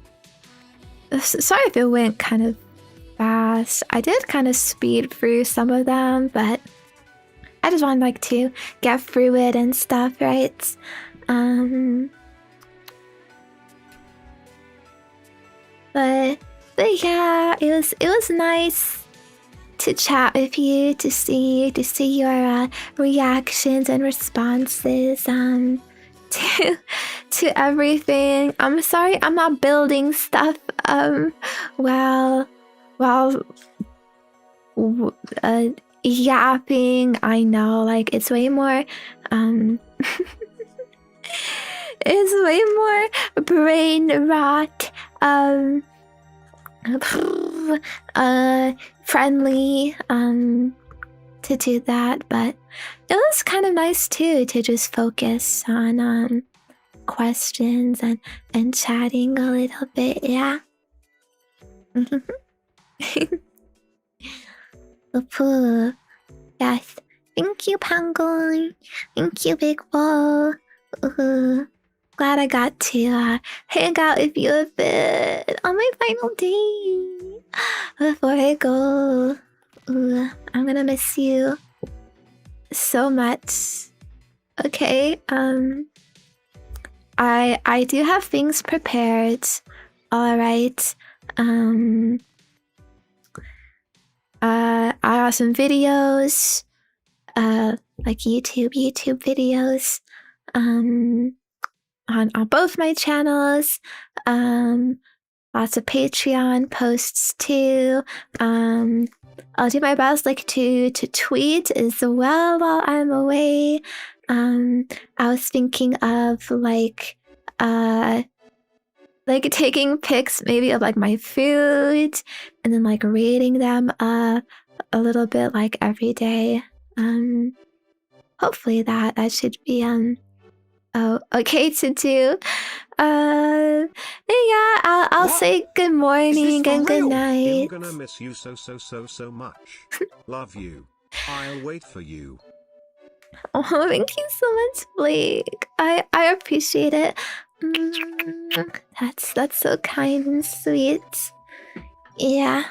if it went kind of fast. I did kind of speed through some of them, but I just wanted like to get through it and stuff, right? But yeah, it was nice to chat with you, to see your reactions and responses to everything. I'm sorry I'm not building stuff while yapping. I know, like it's way more it's way more brain rot friendly to do that, but it was kind of nice too to just focus on questions and chatting a little bit. Yeah. Yes, thank you, Penguin. Thank you, Big Ball. Glad I got to hang out with you a bit on my final day before I go. I'm gonna miss you so much. Okay, I do have things prepared. All right. I have some videos, like YouTube videos, on both my channels. Lots of Patreon posts too. I'll do my best like to tweet as well while I'm away. I was thinking of like taking pics maybe of like my food and then like rating them a little bit like every day. Hopefully that should be okay to do. Yeah, I'll say good morning and good night. I'm gonna miss you so much. Love you. I'll wait for you. Oh, thank you so much, Blake. I appreciate it. That's so kind and sweet. Yeah.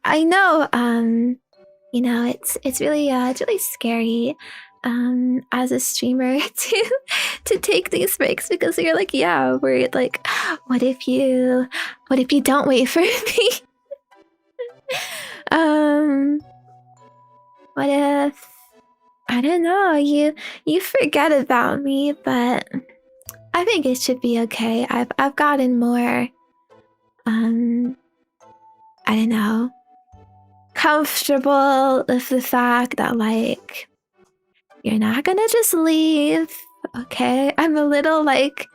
I know. It's really scary. As a streamer to take these breaks because you're like, yeah, worried. Like, what if you don't wait for me? What if I don't know, you forget about me, but I think it should be okay. I've gotten more I don't know, comfortable with the fact that like you're not gonna just leave, okay? I'm a little like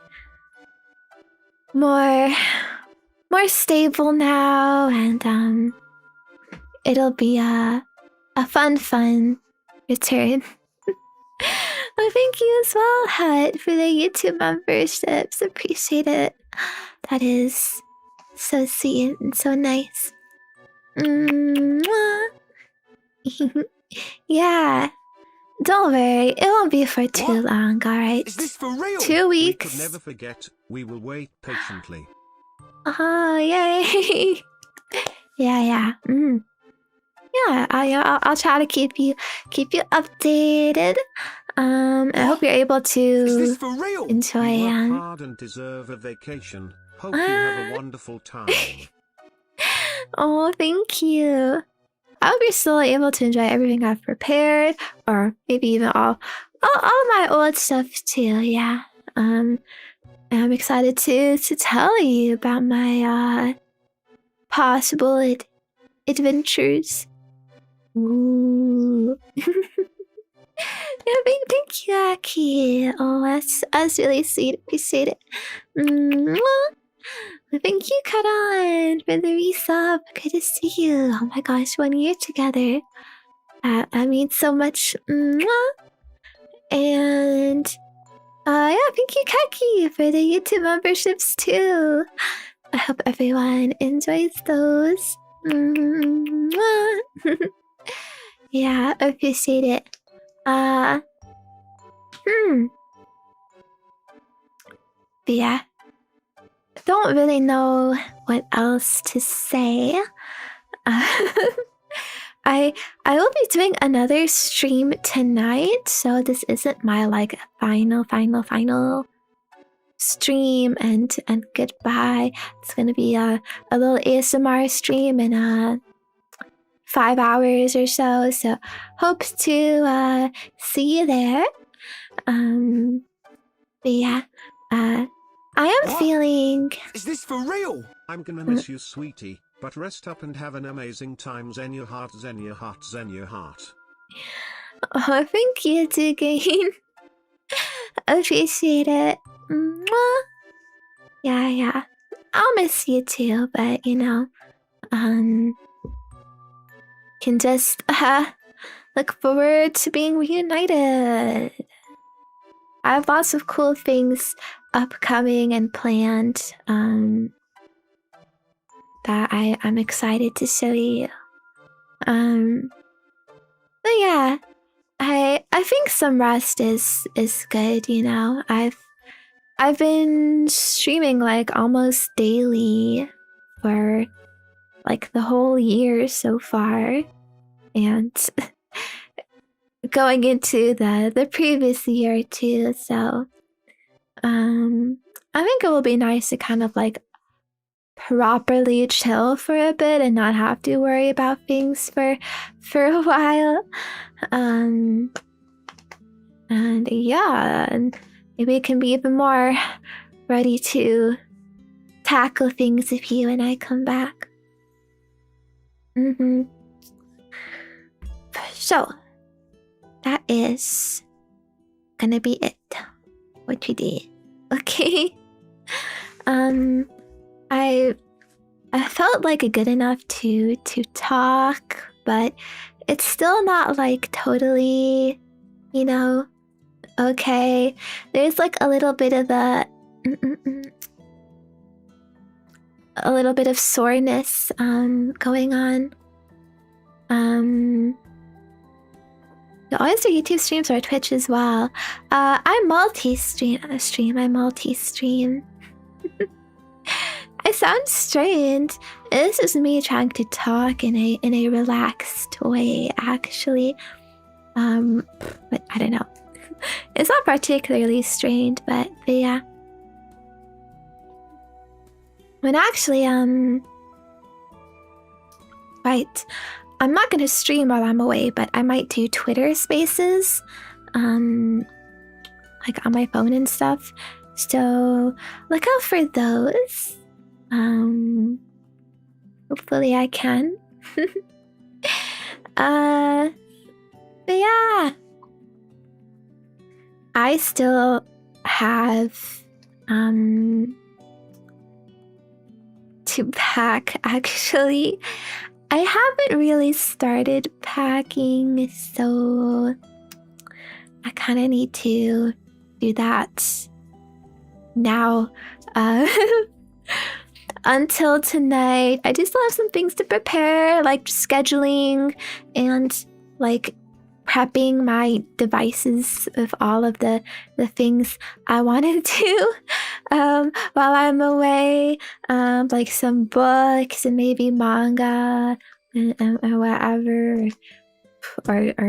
more stable now, and it'll be a fun return. Well, thank you as well, Hut, for the YouTube memberships. Appreciate it. That is so sweet and so nice. Mwah. Yeah. Don't worry, it won't be for too long, alright? Is this for real? 2 We weeks. could never forget. We will wait patiently. Oh, yay. Yeah. Yeah, I'll try to keep you updated. I hope you're able Is to this for real? enjoy You work hard and deserve a vacation. Hope you have a wonderful time. Oh, thank you. I hope you're still able to enjoy everything I've prepared, or maybe even all my old stuff too. Yeah. I'm excited to tell you about my possible adventures. Ooh. Yeah, thank you, Aki. Oh, that's really sweet. Appreciate it. Mwah. Thank you, Karan, for the resub. Good to see you. Oh my gosh, 1 year together. That means so much. Mwah. And yeah, thank you, Kaki, for the YouTube memberships too. I hope everyone enjoys those. Mwah. Yeah, appreciate it. But yeah, don't really know what else to say. I will be doing another stream tonight, so this isn't my like final stream and goodbye. It's gonna be a little ASMR stream in 5 hours or so. So hope to see you there. But yeah, I am feeling. Is this for real? I'm gonna miss you, sweetie, but rest up and have an amazing time. Zenya heart, Zenya heart, Zenya heart. Oh, thank you, Dugain. Appreciate it. Mwah. Yeah. I'll miss you too, but can just look forward to being reunited. I have lots of cool things upcoming and planned that I'm excited to show you. But yeah, I think some rest is good, you know. I've been streaming like almost daily for like the whole year so far, and going into the previous year too. So I think it will be nice to kind of like properly chill for a bit and not have to worry about things for a while. And yeah, and maybe it can be even more ready to tackle things with you when I come back. So that is gonna be it. What you did, okay? I felt like good enough to talk, but it's still not like totally, okay. There's like a little bit of a little bit of soreness going on. You always do YouTube streams or Twitch as well. I multi-stream. I multi-stream. I sound strange. This is me trying to talk in a relaxed way, actually. But I don't know. It's not particularly strange, but yeah. When actually, right. I'm not gonna stream while I'm away, but I might do Twitter spaces, like on my phone and stuff. So look out for those. Hopefully I can. But yeah. I still have to pack actually. I haven't really started packing, so I kind of need to do that now. Until tonight, I do still have some things to prepare, like scheduling and like prepping my devices with all of the things I wanted to while I'm away, like some books and maybe manga and whatever,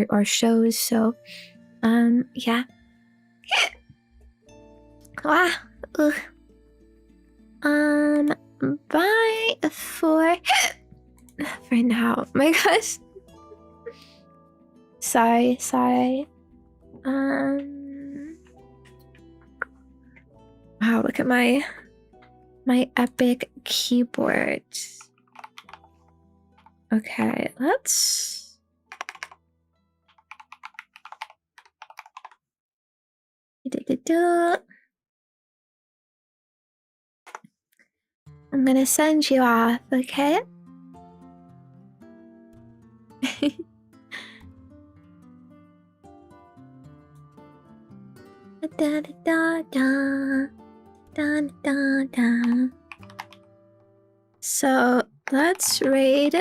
or shows. So yeah. Wow. Ugh. Bye for now. My gosh. Sorry. Wow, look at my epic keyboard. Okay, let's I'm gonna send you off, okay? Da, da, da, da, da, da. So let's raid.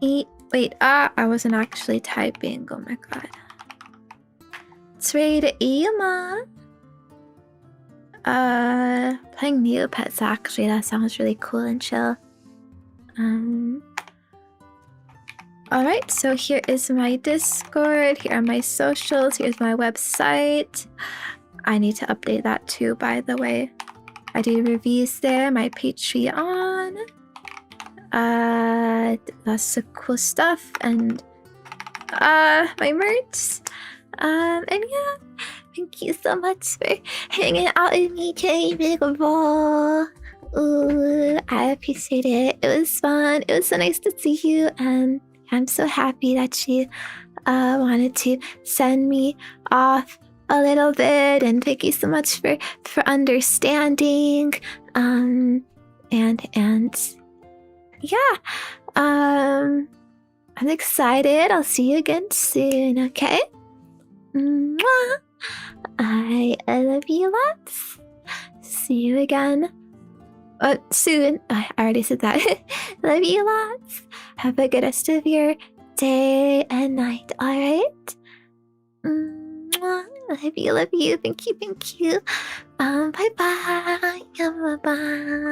Wait, I wasn't actually typing. Oh my god. Let's raid Hima. Playing Neopets actually. That sounds really cool and chill. Alright, so here is my Discord, here are my socials, here's my website. I need to update that too, by the way. I do reviews there, my Patreon. That's the cool stuff, and my merch. And yeah, thank you so much for hanging out with me today, Big Ball. Ooh, I appreciate it. It was fun. It was so nice to see you, and I'm so happy that you wanted to send me off a little bit, and thank you so much for understanding. And yeah, I'm excited. I'll see you again soon. Okay. Mwah. I love you lots. See you again. Soon. I already said that. Love you lots. Have a good rest of your day and night, alright? Love you. Thank you. Bye-bye. Bye-bye.